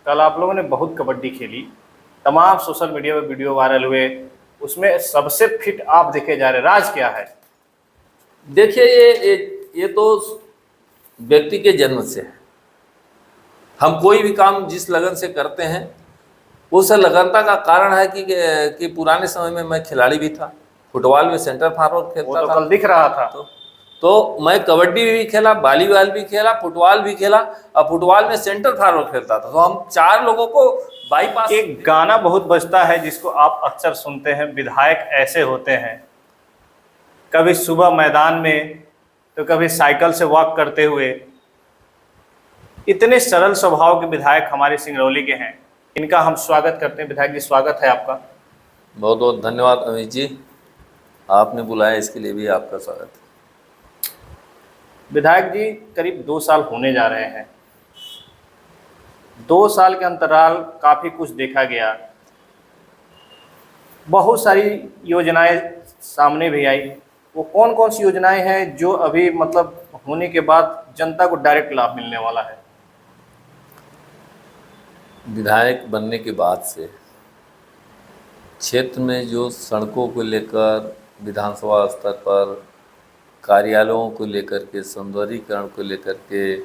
कल आप लोगों ने बहुत कबड्डी खेली, तमाम सोशल मीडिया पे वीडियो वायरल हुए, उसमें सबसे फिट आप देखे जा रहे, राज क्या है? देखिए ये तो व्यक्ति के जन्म से है। हम कोई भी काम जिस लगन से करते हैं उस लगनता का कारण है कि पुराने समय में मैं खिलाड़ी भी था, फुटबॉल में सेंटर फॉरवर्ड वो खेलता तो था। कल दिख रहा था। तो मैं कबड्डी भी खेला, वॉलीबॉल भी खेला, फुटबॉल भी खेला, और फुटबॉल में सेंटर फॉरवर्ड खेलता था। तो हम 4 लोगों को बाईपास। एक गाना बहुत बजता है जिसको आप अक्सर सुनते हैं, विधायक ऐसे होते हैं, कभी सुबह मैदान में तो कभी साइकिल से वॉक करते हुए। इतने सरल स्वभाव के विधायक हमारे सिंगरौली के हैं, इनका हम स्वागत करते हैं। विधायक जी, स्वागत है आपका। बहुत बहुत धन्यवाद अमित जी, आपने बुलाया इसके लिए भी आपका स्वागत है। विधायक जी, करीब 2 साल होने जा रहे हैं। 2 साल के अंतराल काफ़ी कुछ देखा गया, बहुत सारी योजनाएं सामने भी आई। वो कौन कौन सी योजनाएं हैं जो अभी मतलब होने के बाद जनता को डायरेक्ट लाभ मिलने वाला है? विधायक बनने के बाद से क्षेत्र में जो सड़कों को लेकर, विधानसभा स्तर पर कार्यालयों को लेकर के, सौंदर्यीकरण को लेकर के,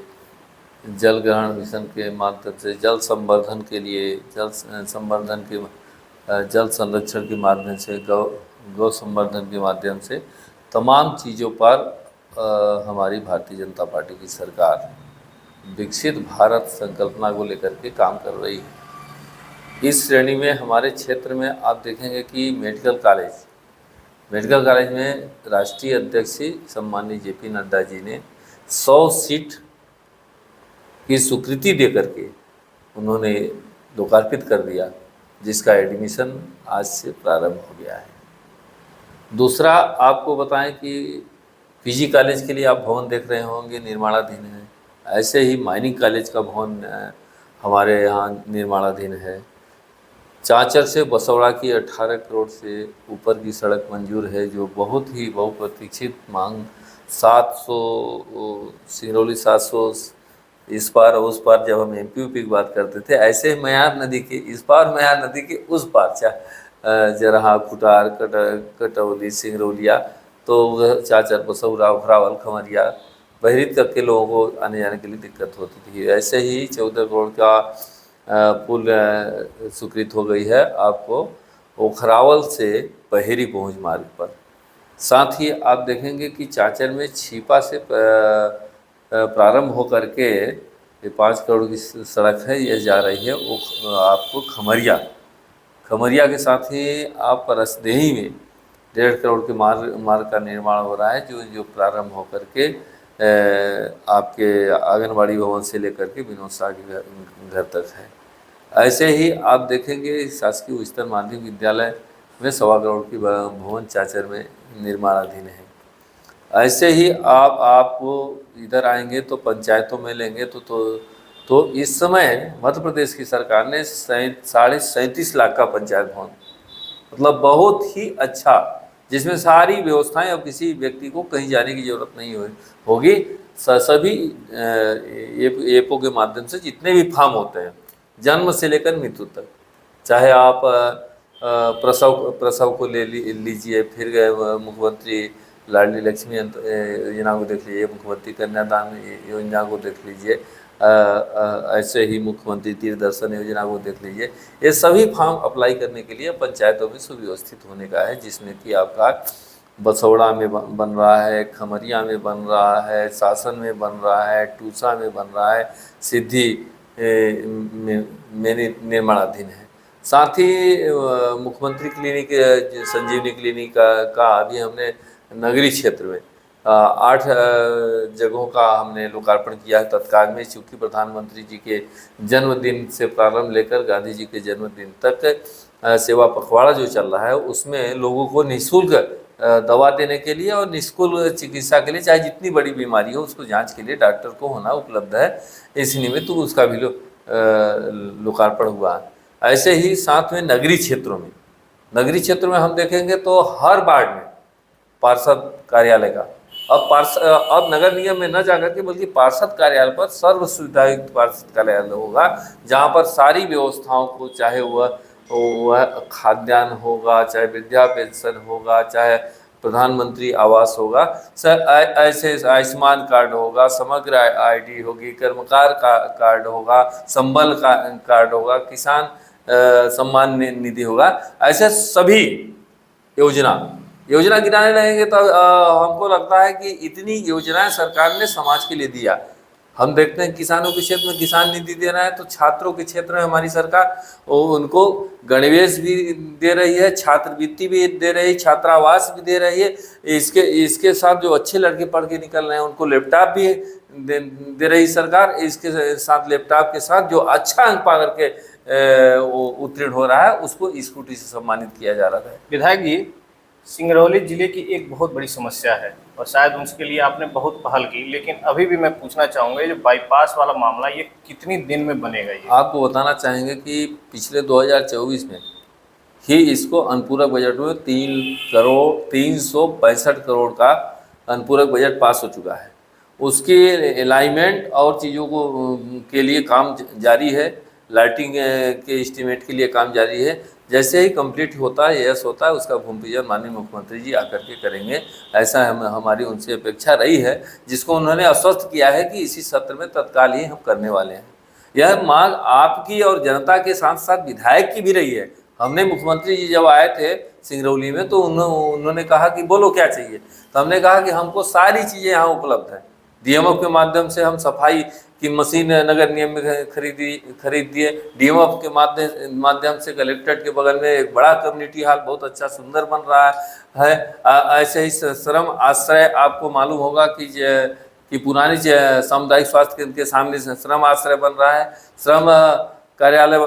जल ग्रहण मिशन के माध्यम से जल संवर्धन के लिए, जल संरक्षण के माध्यम से, गौ संवर्धन के माध्यम से, तमाम चीज़ों पर हमारी भारतीय जनता पार्टी की सरकार विकसित भारत संकल्पना को लेकर के काम कर रही है। इस श्रेणी में हमारे क्षेत्र में आप देखेंगे कि मेडिकल कॉलेज में राष्ट्रीय अध्यक्ष सम्माननीय जेपी नड्डा जी ने 100 सीट की स्वीकृति दे करके उन्होंने लोकार्पित कर दिया, जिसका एडमिशन आज से प्रारंभ हो गया है। दूसरा आपको बताएं कि पीजी कॉलेज के लिए आप भवन देख रहे होंगे, निर्माणाधीन है। ऐसे ही माइनिंग कॉलेज का भवन हमारे यहाँ निर्माणाधीन है। चांचर से बसौड़ा की 18 करोड़ से ऊपर की सड़क मंजूर है, जो बहुत ही बहुप्रतीक्षित मांग 700 सिंगरौली 700 इस पार उस पार, जब हम एमपी की बात करते थे, ऐसे मयार नदी के इस पार, मयार नदी के उस पार, जरहा, खुटार, कटौली, सिंगरौलिया, तो चाचर, बसौरा, उखरावल, खमरिया, बहरीत तक के लोगों को आने जाने के लिए दिक्कत होती थी। ऐसे ही 14 करोड़ का पुल स्वीकृत हो गई है आपको उखरावल से बहेरी पहुँच मार्ग पर। साथ ही आप देखेंगे कि चाचर में छिपा से प्रारंभ हो करके 5 करोड़ की सड़क है, यह जा रही है वो आपको खमरिया के साथ ही आप परसदेही में 1.5 करोड़ के मार्ग का निर्माण हो रहा है, जो प्रारंभ हो करके आपके आंगनबाड़ी भवन से लेकर के विनोद शाह के घर तक है। ऐसे ही आप देखेंगे शासकीय उच्चतर माध्यमिक विद्यालय में 1.25 करोड़ की भवन चाचर में निर्माणाधीन है। ऐसे ही आपको इधर आएंगे तो पंचायतों में लेंगे तो इस समय मध्य प्रदेश की सरकार ने 37.5 लाख का पंचायत भवन, मतलब बहुत ही अच्छा, जिसमें सारी व्यवस्थाएं, अब किसी व्यक्ति को कहीं जाने की जरूरत नहीं होगी। सभी एपो के माध्यम से जितने भी फार्म होते हैं, जन्म से लेकर मृत्यु तक, चाहे आप प्रसव को ले लीजिए, फिर मुख्यमंत्री लाडली लक्ष्मी योजना को देख लीजिए, मुख्यमंत्री कन्यादान योजना को देख लीजिए, ऐसे ही मुख्यमंत्री तीर्थ दर्शन योजना को देख लीजिए। ये सभी फॉर्म अप्लाई करने के लिए पंचायतों में सुव्यवस्थित होने का है, जिसमें कि आपका बसौड़ा में बन रहा है, खमरिया में बन रहा है, शासन में बन रहा है, टूसा में बन रहा है, सिद्धि में निर्माणाधीन है। साथ ही मुख्यमंत्री क्लिनिक, संजीवनी क्लिनिक का अभी हमने नगरीय क्षेत्र में 8 जगहों का हमने लोकार्पण किया है तत्काल में, चूँकि प्रधानमंत्री जी के जन्मदिन से प्रारंभ लेकर गांधी जी के जन्मदिन तक सेवा पखवाड़ा जो चल रहा है, उसमें लोगों को निःशुल्क दवा देने के लिए और निःशुल्क चिकित्सा के लिए, चाहे जितनी बड़ी बीमारी हो उसको जांच के लिए डॉक्टर को होना उपलब्ध है, इस निमित्त उसका भी लोकार्पण हुआ। ऐसे ही साथ में नगरीय क्षेत्रों में हम देखेंगे तो हर वार्ड में पार्षद कार्यालय का अब नगर निगम में न जाकर के बल्कि पार्षद कार्यालय पर सर्व सुविधायुक्त पार्षद कार्यालय होगा, जहाँ पर सारी व्यवस्थाओं को, चाहे वह खाद्यान्न होगा, चाहे वृद्धा पेंशन होगा, चाहे प्रधानमंत्री आवास होगा, ऐसे आयुष्मान कार्ड होगा, समग्र आईडी होगी, कर्मकार का कार्ड होगा, संबल का कार्ड होगा, किसान सम्मान निधि होगा, ऐसे सभी योजना गिनाने रहेंगे तो हमको लगता है कि इतनी योजनाएं सरकार ने समाज के लिए दिया। हम देखते हैं किसानों के क्षेत्र में किसान निधि दे रहा है, तो छात्रों के क्षेत्र में हमारी सरकार उनको गणवेश भी दे रही है, छात्रवृत्ति भी दे रही है, छात्रावास भी दे रही है। इसके साथ जो अच्छे लड़के पढ़ के निकल रहे हैं उनको लैपटॉप भी दे रही सरकार। इसके साथ लैपटॉप के साथ जो अच्छा अंक पा करके उत्तीर्ण हो रहा है उसको स्कूटी से सम्मानित किया जा रहा है। विधायक जी, सिंगरौली जिले की एक बहुत बड़ी समस्या है और शायद उसके लिए आपने बहुत पहल की, लेकिन अभी भी मैं पूछना चाहूँगा, ये जो बाईपास वाला मामला, ये कितनी दिन में बनेगा? ये आपको बताना चाहेंगे कि पिछले 2024 में ही इसको अनुपूरक बजट में 3,362 करोड़ का अनुपूरक बजट पास हो चुका है। उसके अलाइनमेंट और चीज़ों को के लिए काम जारी है, लाइटिंग के एस्टीमेट के लिए काम जारी है। जैसे ही कंप्लीट होता है, यस होता है, उसका भूमि पूजन माननीय मुख्यमंत्री जी आकर के करेंगे, ऐसा हमारी उनसे अपेक्षा रही है, जिसको उन्होंने आश्वस्त किया है कि इसी सत्र में तत्काल ही हम करने वाले हैं। यह मांग आपकी और जनता के साथ साथ विधायक की भी रही है। हमने मुख्यमंत्री जी जब आए थे सिंगरौली में तो उन्होंने कहा कि बोलो क्या चाहिए, तो हमने कहा कि हमको सारी चीज़ें यहाँ उपलब्ध हैं। डीएमएफ के माध्यम से हम सफाई की मशीन नगर निगम में खरीद दिए। डीएमएफ के माध्यम से कलेक्ट्रेट के बगल में एक बड़ा कम्युनिटी हॉल बहुत अच्छा सुंदर बन रहा है। ऐसे ही श्रम आश्रय, आपको मालूम होगा कि पुरानी सामुदायिक स्वास्थ्य केंद्र के सामने से श्रम आश्रय बन रहा है, श्रम कार्यालय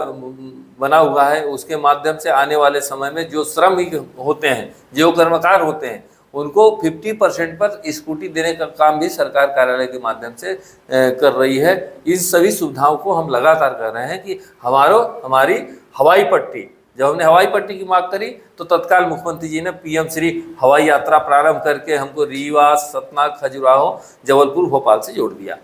बना हुआ है। उसके माध्यम से आने वाले समय में जो श्रमिक होते हैं, जो कर्मकार होते हैं, उनको 50% पर स्कूटी देने का काम भी सरकार कार्यालय के माध्यम से कर रही है। इन सभी सुविधाओं को हम लगातार कर रहे हैं कि हमारी हवाई पट्टी, जब हमने हवाई पट्टी की मांग करी तो तत्काल मुख्यमंत्री जी ने पीएम श्री हवाई यात्रा प्रारंभ करके हमको रीवा, सतना, खजुराहो, जबलपुर, भोपाल से जोड़ दिया।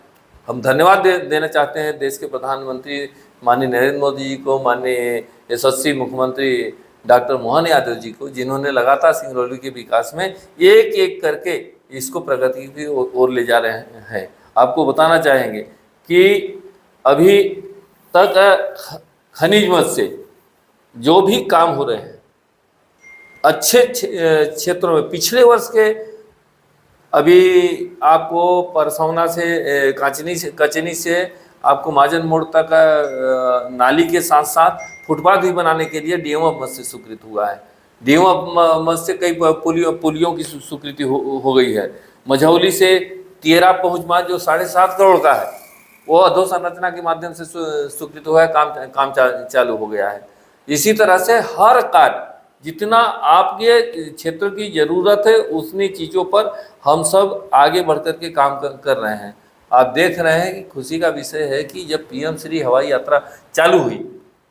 हम धन्यवाद देना चाहते हैं देश के प्रधानमंत्री माननीय नरेंद्र मोदी जी को, माननीय यशस्वी मुख्यमंत्री डॉक्टर मोहन यादव जी को, जिन्होंने लगातार सिंगरौली के विकास में एक एक करके इसको प्रगति की ओर ले जा रहे हैं। आपको बताना चाहेंगे कि अभी तक खनिज मद से जो भी काम हो रहे हैं अच्छे क्षेत्रों में, पिछले वर्ष के अभी आपको परसौना से कचनी से आपको महाजन मोड़ तक नाली के साथ साथ फुटपाथ भी बनाने के लिए डीएमएफ मद से स्वीकृत हुआ है। डीएमएफ मद से कई पुलियों की स्वीकृति हो गई है। मझौली से तियरा पहुँच मार्ग जो 7.5 करोड़ का है, वो अधोसंरचना के माध्यम से स्वीकृत हुआ है, काम चालू हो गया है। इसी तरह से हर कार्य जितना आपके क्षेत्र की ज़रूरत है उतनी चीज़ों पर हम सब आगे बढ़ कर के काम कर रहे हैं। आप देख रहे हैं कि खुशी का विषय है कि जब पीएम श्री हवाई यात्रा चालू हुई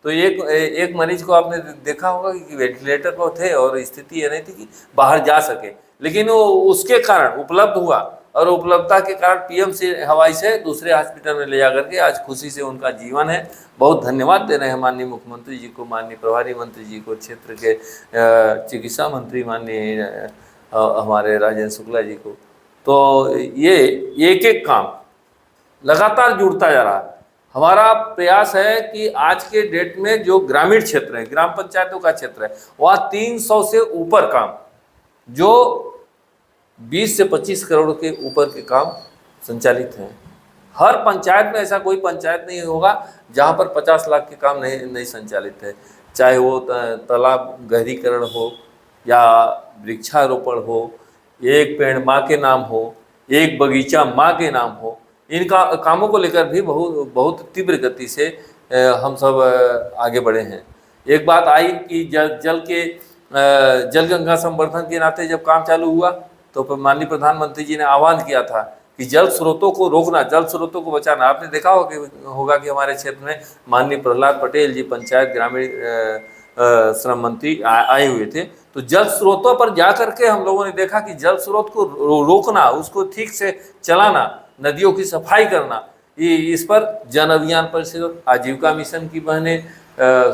तो एक मरीज को आपने देखा होगा कि वेंटिलेटर पर थे और स्थिति ये नहीं थी कि बाहर जा सके, लेकिन वो उसके कारण उपलब्ध हुआ और उपलब्धता के कारण पीएम श्री हवाई से दूसरे हॉस्पिटल में ले जा करके आज खुशी से उनका जीवन है। बहुत धन्यवाद दे रहे हैं माननीय मुख्यमंत्री जी को, माननीय प्रभारी मंत्री जी को, क्षेत्र के चिकित्सा मंत्री माननीय हमारे राजेंद्र शुक्ला जी को। तो ये एक एक काम लगातार जुड़ता जा रहा है। हमारा प्रयास है कि आज के डेट में जो ग्रामीण क्षेत्र है, ग्राम पंचायतों का क्षेत्र है, वहाँ 300 से ऊपर काम, जो 20 से 25 करोड़ के ऊपर के काम संचालित हैं। हर पंचायत में ऐसा कोई पंचायत नहीं होगा जहाँ पर 50 लाख के काम नहीं संचालित है, चाहे वो तालाब गहरीकरण हो या वृक्षारोपण हो, एक पेड़ माँ के नाम हो, एक बगीचा माँ के नाम हो। इनका कामों को लेकर भी बहुत तीव्र गति से हम सब आगे बढ़े हैं। एक बात आई कि जल गंगा संवर्धन के नाते जब काम चालू हुआ तो माननीय प्रधानमंत्री जी ने आह्वान किया था कि जल स्रोतों को रोकना, जल स्रोतों को बचाना। आपने देखा होगा कि हमारे क्षेत्र में माननीय प्रहलाद पटेल जी पंचायत ग्रामीण श्रम मंत्री आए हुए थे, तो जल स्रोतों पर जा करके हम लोगों ने देखा कि जल स्रोत को रोकना, उसको ठीक से चलाना, नदियों की सफाई करना, ये इस पर जन अभियान परिषद, आजीविका मिशन की बहनें,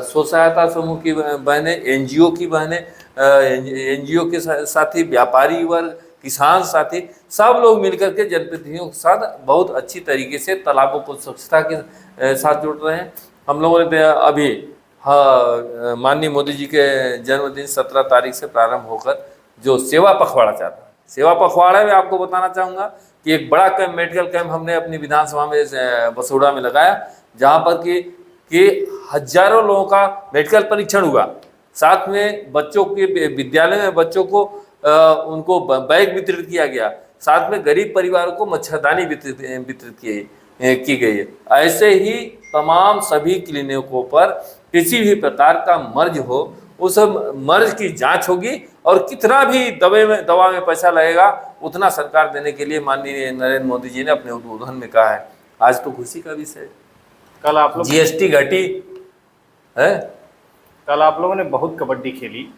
स्व सहायता समूह की बहनें, एनजीओ की बहनें, एनजीओ के साथी, व्यापारी वर्ग, किसान साथी, सब लोग मिलकर के जनप्रतिनिधियों के साथ बहुत अच्छी तरीके से तालाबों को स्वच्छता के साथ जुड़ रहे हैं। हम लोगों ने अभी माननीय मोदी जी के जन्मदिन 17 तारीख से प्रारंभ होकर जो सेवा पखवाड़ा चल रहा है, सेवा पखवाड़े में आपको बताना चाहूँगा कि एक बड़ा कैंप, मेडिकल कैंप हमने अपनी विधानसभा में बसोड़ा में लगाया, जहाँ पर कि हजारों लोगों का मेडिकल परीक्षण हुआ। साथ में बच्चों के विद्यालय में बच्चों को उनको बैग वितरित किया गया, साथ में गरीब परिवारों को मच्छरदानी वितरित की गई है। ऐसे ही तमाम सभी क्लिनिकों पर किसी भी प्रकार का मर्ज हो, उस मर्ज की जांच होगी और कितना भी दवा में पैसा लगेगा उतना सरकार देने के लिए माननीय नरेंद्र मोदी जी ने अपने उद्बोधन में कहा है। आज तो खुशी का विषय है, कल आप लोग जीएसटी घटी है। कल आप लोगों ने बहुत कबड्डी खेली,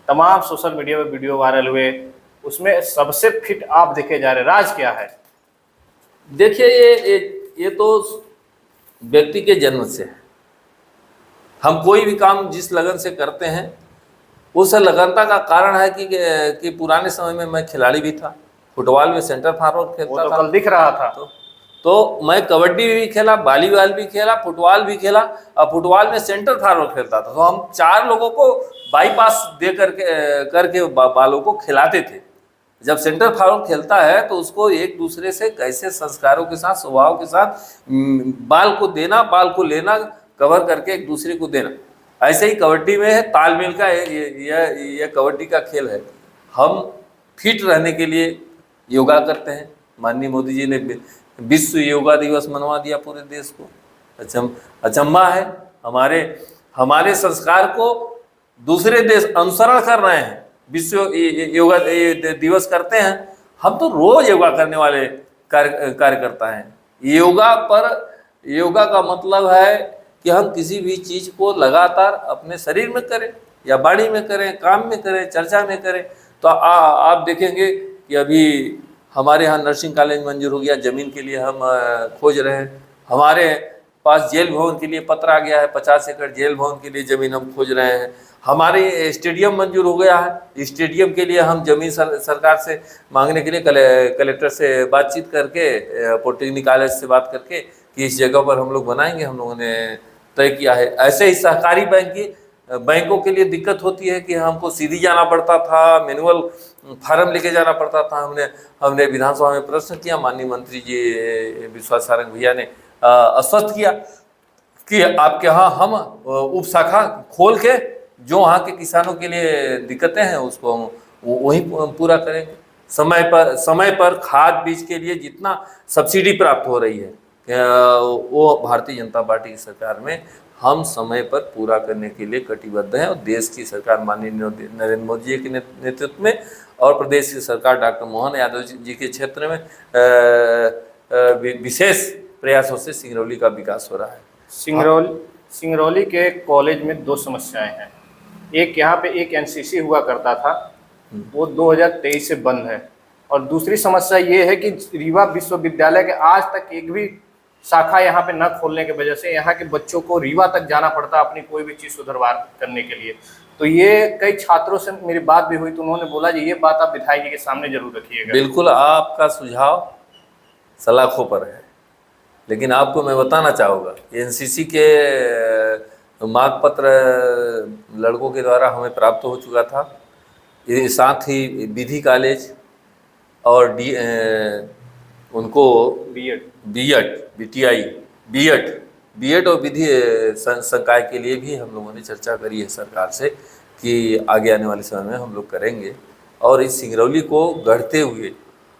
तमाम सोशल मीडिया में वीडियो वायरल हुए, उसमें सबसे फिट आप देखे जा रहे, राज क्या है? देखिए ये तो व्यक्ति के जन्म से है। हम कोई भी काम जिस लगन से करते हैं, उस लगनता का कारण है कि पुराने समय में मैं खिलाड़ी भी था, फुटबॉल में सेंटर फॉरवर्ड खेलता वो तो था, कल दिख रहा था। तो मैं कबड्डी भी खेला, वॉलीबॉल भी खेला, फुटबॉल भी खेला, और फुटबॉल में सेंटर फॉरवर्ड खेलता था। तो हम 4 लोगों को बाईपास दे करके बालों को खिलाते थे। जब सेंटर फॉरवर्ड खेलता है तो उसको एक दूसरे से कैसे संस्कारों के साथ, स्वभाव के साथ बाल को देना, बाल को लेना, कवर करके एक दूसरे को देना। ऐसे ही कबड्डी में है, तालमेल का यह कबड्डी का खेल है। हम फिट रहने के लिए योगा करते हैं। माननीय मोदी जी ने विश्व योगा दिवस मनवा दिया पूरे देश को। अचंभा है, हमारे संस्कार को दूसरे देश अनुसरण कर रहे हैं, विश्व योगा दिवस करते हैं। हम तो रोज योगा करने वाले कार्यकर्ता हैं। योगा का मतलब है कि हम किसी भी चीज़ को लगातार अपने शरीर में करें, या वाणी में करें, काम में करें, चर्चा में करें। तो आप देखेंगे कि अभी हमारे यहाँ नर्सिंग कॉलेज मंजूर हो गया, ज़मीन के लिए हम खोज रहे हैं। हमारे पास जेल भवन के लिए पत्र आ गया है, 50 एकड़ जेल भवन के लिए ज़मीन हम खोज रहे हैं। हमारे स्टेडियम मंजूर हो गया है, स्टेडियम के लिए हम ज़मीन सरकार से मांगने के लिए कलेक्टर से बातचीत करके, पॉलिटेक्निक कॉलेज से बात करके कि इस जगह पर हम लोग बनाएंगे, हम लोगों ने तय किया है। ऐसे ही सहकारी बैंकों के लिए दिक्कत होती है कि हमको सीधी जाना पड़ता था, मैनुअल फार्म लेके जाना पड़ता था। हमने विधानसभा में प्रश्न किया, माननीय मंत्री जी विश्वास सारंग भैया ने आश्वस्त किया कि आपके यहाँ हम उप शाखा खोल के जो वहाँ के किसानों के लिए दिक्कतें हैं उसको हम वही पूरा करेंगे। समय पर खाद बीज के लिए जितना सब्सिडी प्राप्त हो रही है वो भारतीय जनता पार्टी की सरकार में हम समय पर पूरा करने के लिए कटिबद्ध हैं। और देश की सरकार माननीय नरेंद्र मोदी जी के नेतृत्व में और प्रदेश की सरकार डॉक्टर मोहन यादव जी के क्षेत्र में विशेष प्रयासों से सिंगरौली का विकास हो रहा है। सिंगरौली के कॉलेज में 2 समस्याएं हैं। एक यहाँ पे एक एनसीसी हुआ करता था, वो 2023 से बंद है। और दूसरी समस्या ये है कि रीवा विश्वविद्यालय के आज तक एक भी शाखा यहाँ पे न खोलने की वजह से यहाँ के बच्चों को रीवा तक जाना पड़ता अपनी कोई भी चीज़ सुधार करने के लिए। तो ये कई छात्रों से मेरी बात भी हुई तो उन्होंने बोला जी ये बात आप विधायक जी के सामने जरूर रखिएगा। बिल्कुल, आपका सुझाव सलाखों पर है, लेकिन आपको मैं बताना चाहूँगा एनसीसी के मांग पत्र लड़कों के द्वारा हमें प्राप्त हो चुका था। साथ ही विधि कॉलेज और उनको बीएड और विधि संकाय के लिए भी हम लोगों ने चर्चा करी है सरकार से कि आगे आने वाले समय में हम लोग करेंगे। और इस सिंगरौली को गढ़ते हुए,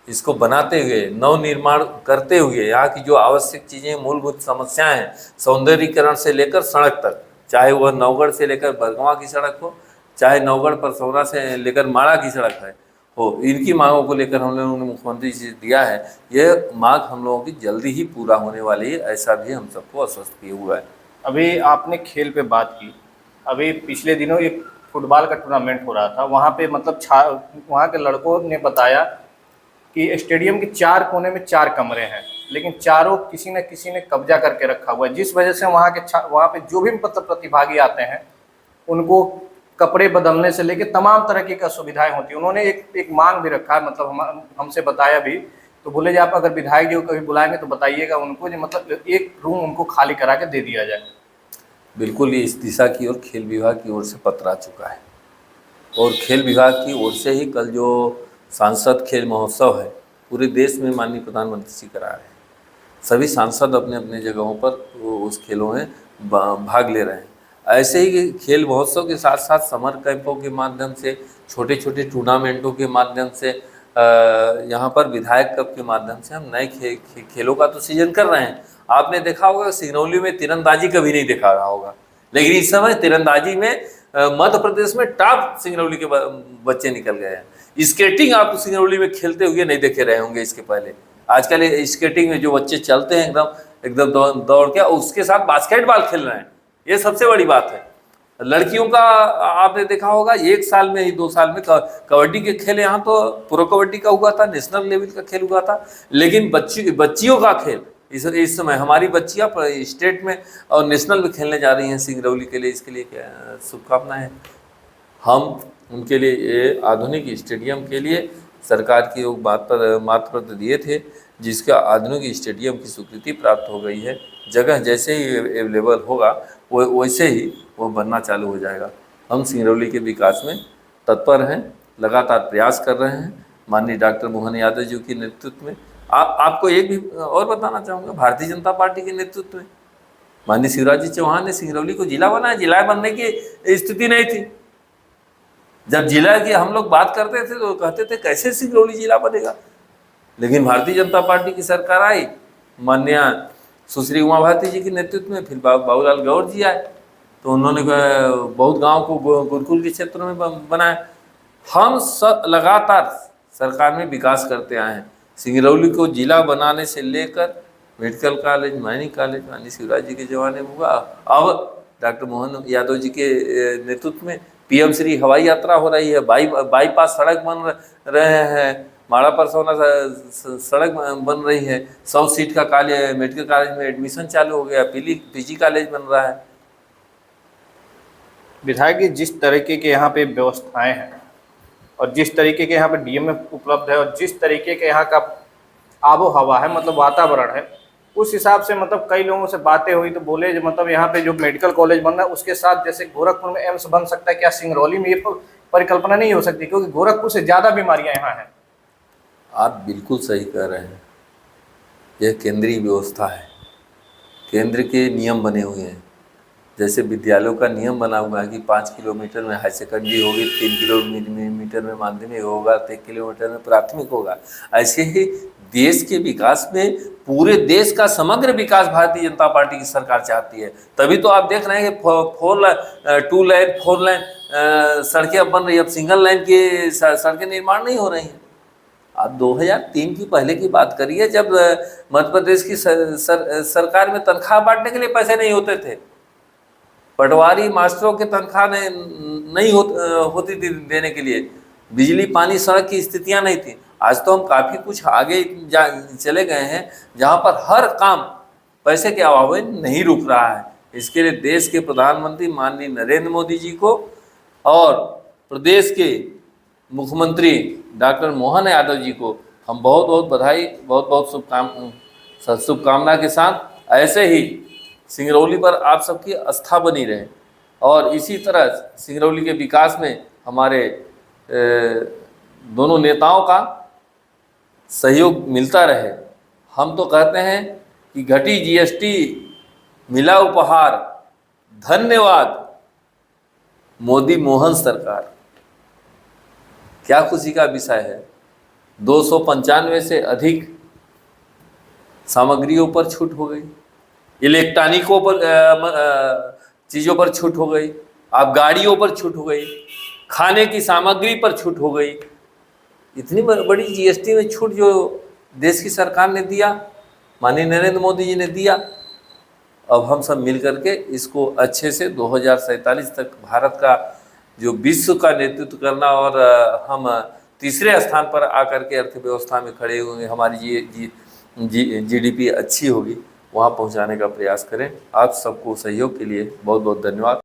इसको बनाते हुए, नव निर्माण करते हुए, यहाँ की जो आवश्यक चीज़ें, मूलभूत समस्याएं हैं, सौंदर्यीकरण से लेकर सड़क तक, चाहे वह नवगढ़ से लेकर बरगवा की सड़क हो, चाहे नवगढ़ परसौरा से लेकर माड़ा की सड़क है हो, इनकी मांगों को लेकर हम लोगों ने मुख्यमंत्री जी से दिया है। ये मांग हम लोगों की जल्दी ही पूरा होने वाली है, ऐसा भी हम सबको आश्वस्त किया हुआ है। अभी आपने खेल पे बात की, अभी पिछले दिनों एक फुटबॉल का टूर्नामेंट हो रहा था। वहाँ पे मतलब वहाँ के लड़कों ने बताया कि स्टेडियम के 4 कोने में 4 कमरे हैं, लेकिन चारों किसी न किसी ने कब्जा करके रखा हुआ है, जिस वजह से वहाँ पे जो भी मतलब प्रतिभागी आते हैं उनको कपड़े बदलने से लेके तमाम तरह की सुविधाएं होती है। उन्होंने एक मांग भी रखा है, मतलब हमसे बताया भी, तो बोले जी आप अगर विधायक जी को कभी बुलाएंगे तो बताइएगा उनको, जो मतलब एक रूम उनको खाली करा के दे दिया जाए। बिल्कुल, ये इस दिशा की ओर खेल विभाग की ओर से पत्र आ चुका है, और खेल विभाग की ओर से ही कल जो सांसद खेल महोत्सव है पूरे देश में माननीय प्रधानमंत्री जी करा रहे हैं। सभी सांसद अपने अपने जगहों पर उस खेलों में भाग ले रहे हैं। ऐसे ही खेल महोत्सव के साथ साथ समर कैंपों के माध्यम से, छोटे छोटे टूर्नामेंटों के माध्यम से, यहाँ पर विधायक कप के माध्यम से हम नए खेलों का तो सृजन कर रहे हैं। आपने देखा होगा सिंगरौली में तीरंदाजी कभी नहीं देखा रहा होगा, लेकिन इस समय तीरंदाजी में मध्य प्रदेश में टॉप सिंगरौली के बच्चे निकल गए हैं। स्केटिंग आप सिंगरौली में खेलते हुए नहीं देखे रहे होंगे इसके पहले। आजकल स्केटिंग में जो बच्चे चलते हैं एकदम एकदम दौड़ के, उसके साथ बास्केटबॉल खेल रहे हैं, ये सबसे बड़ी बात है। लड़कियों का आपने देखा होगा 1 साल में ही 2 साल में कबड्डी के खेल, यहाँ तो प्रो कबड्डी का हुआ था, नेशनल लेवल का खेल हुआ था, लेकिन बच्चियों का खेल इस समय हमारी बच्चियां स्टेट में और नेशनल में खेलने जा रही हैं सिंगरौली के लिए। इसके लिए क्या शुभकामनाएं हैं। हम उनके लिए ये आधुनिक स्टेडियम के लिए सरकार की एक मात्र पत्र दिए थे, जिसका आधुनिक स्टेडियम की स्वीकृति प्राप्त हो गई है। जगह जैसे ही अवेलेबल होगा वो वैसे ही वो बनना चालू हो जाएगा। हम सिंगरौली के विकास में तत्पर हैं, लगातार प्रयास कर रहे हैं माननीय डॉक्टर मोहन यादव जी के नेतृत्व में। आपको एक भी और बताना चाहूँगा, भारतीय जनता पार्टी के नेतृत्व में माननीय शिवराज जी चौहान ने सिंगरौली को जिला बनाया। जिला बनने की स्थिति नहीं थी। जब जिला की हम लोग बात करते थे तो कहते थे कैसे सिंगरौली जिला बनेगा, लेकिन भारतीय जनता पार्टी की सरकार आई, माननीय सुश्री उमा भारती जी के नेतृत्व में, फिर बाबूलाल गौर जी आए तो उन्होंने बहुत गांव को गुरुकुल के क्षेत्र में बनाया। हम सब लगातार सरकार में विकास करते आए हैं। सिंगरौली को जिला बनाने से लेकर मेडिकल कॉलेज, माइनिंग कॉलेज माननीय शिवराज जी के जमाने में हुआ, अब डॉक्टर मोहन यादव जी के नेतृत्व में पीएम श्री हवाई यात्रा हो रही है, बाईपास सड़क बन रहे हैं, माड़ा परसौना सड़क बन रही है, 100 सीट का मेडिकल कॉलेज में एडमिशन चालू हो गया, पीजी कॉलेज बन रहा है। विधायक जी, जिस तरीके के यहाँ पे व्यवस्थाएं हैं और जिस तरीके के यहाँ पे डीएम उपलब्ध है और जिस तरीके के यहाँ का आबो हवा है, मतलब वातावरण है, उस हिसाब से मतलब कई लोगों से बातें हुई तो बोले मतलब यहाँ पे जो मेडिकल कॉलेज बन रहा है उसके साथ जैसे गोरखपुर में एम्स बन सकता है, क्या सिंगरौली में ये परिकल्पना नहीं हो सकती? क्योंकि गोरखपुर से ज़्यादा बीमारियाँ यहाँ हैं। आप बिल्कुल सही कह रहे हैं। यह केंद्रीय व्यवस्था है, केंद्र के नियम बने हुए हैं। जैसे विद्यालयों का नियम बना हुआ है कि 5 किलोमीटर में हाई सेकेंडरी होगी, 3 किलोमीटर में माध्यमिक होगा, 3 किलोमीटर में प्राथमिक होगा। ऐसे ही देश के विकास में, पूरे देश का समग्र विकास भारतीय जनता पार्टी की सरकार चाहती है। तभी तो आप देख रहे हैं कि 2 लाइन 4 लाइन सड़कें अब बन रही है। अब सिंगल लाइन की सड़कें निर्माण नहीं हो रही हैं। आप 2003 की पहले की बात करिए, जब मध्य प्रदेश की सरकार में तनख्वाह बांटने के लिए पैसे नहीं होते थे, पटवारी मास्टरों के तनख्वाह नहीं होती थी देने के लिए, बिजली पानी सड़क की स्थितियां नहीं थी। आज तो हम काफ़ी कुछ आगे चले गए हैं, जहां पर हर काम पैसे के अभाव में नहीं रुक रहा है। इसके लिए देश के प्रधानमंत्री माननीय नरेंद्र मोदी जी को और प्रदेश के मुख्यमंत्री डॉक्टर मोहन यादव जी को हम बहुत बहुत बधाई, बहुत बहुत शुभकामना के साथ ऐसे ही सिंगरौली पर आप सबकी आस्था बनी रहे और इसी तरह सिंगरौली के विकास में हमारे दोनों नेताओं का सहयोग मिलता रहे। हम तो कहते हैं कि घटी जीएसटी मिला उपहार, धन्यवाद मोदी मोहन सरकार। क्या खुशी का विषय है। 295 से अधिक सामग्रियों पर छूट हो गई, इलेक्ट्रॉनिकों पर चीज़ों पर छूट हो गई, आप गाड़ियों पर छूट हो गई, खाने की सामग्री पर छूट हो गई। इतनी बड़ी जीएसटी में छूट जो देश की सरकार ने दिया, माननीय नरेंद्र मोदी जी ने दिया। अब हम सब मिल करके इसको अच्छे से 2047 तक भारत का जो विश्व का नेतृत्व करना और हम तीसरे स्थान पर आकर के अर्थव्यवस्था में खड़े हुए, हमारी GDP अच्छी होगी, वहाँ पहुँचाने का प्रयास करें। आप सबको सहयोग के लिए बहुत बहुत धन्यवाद।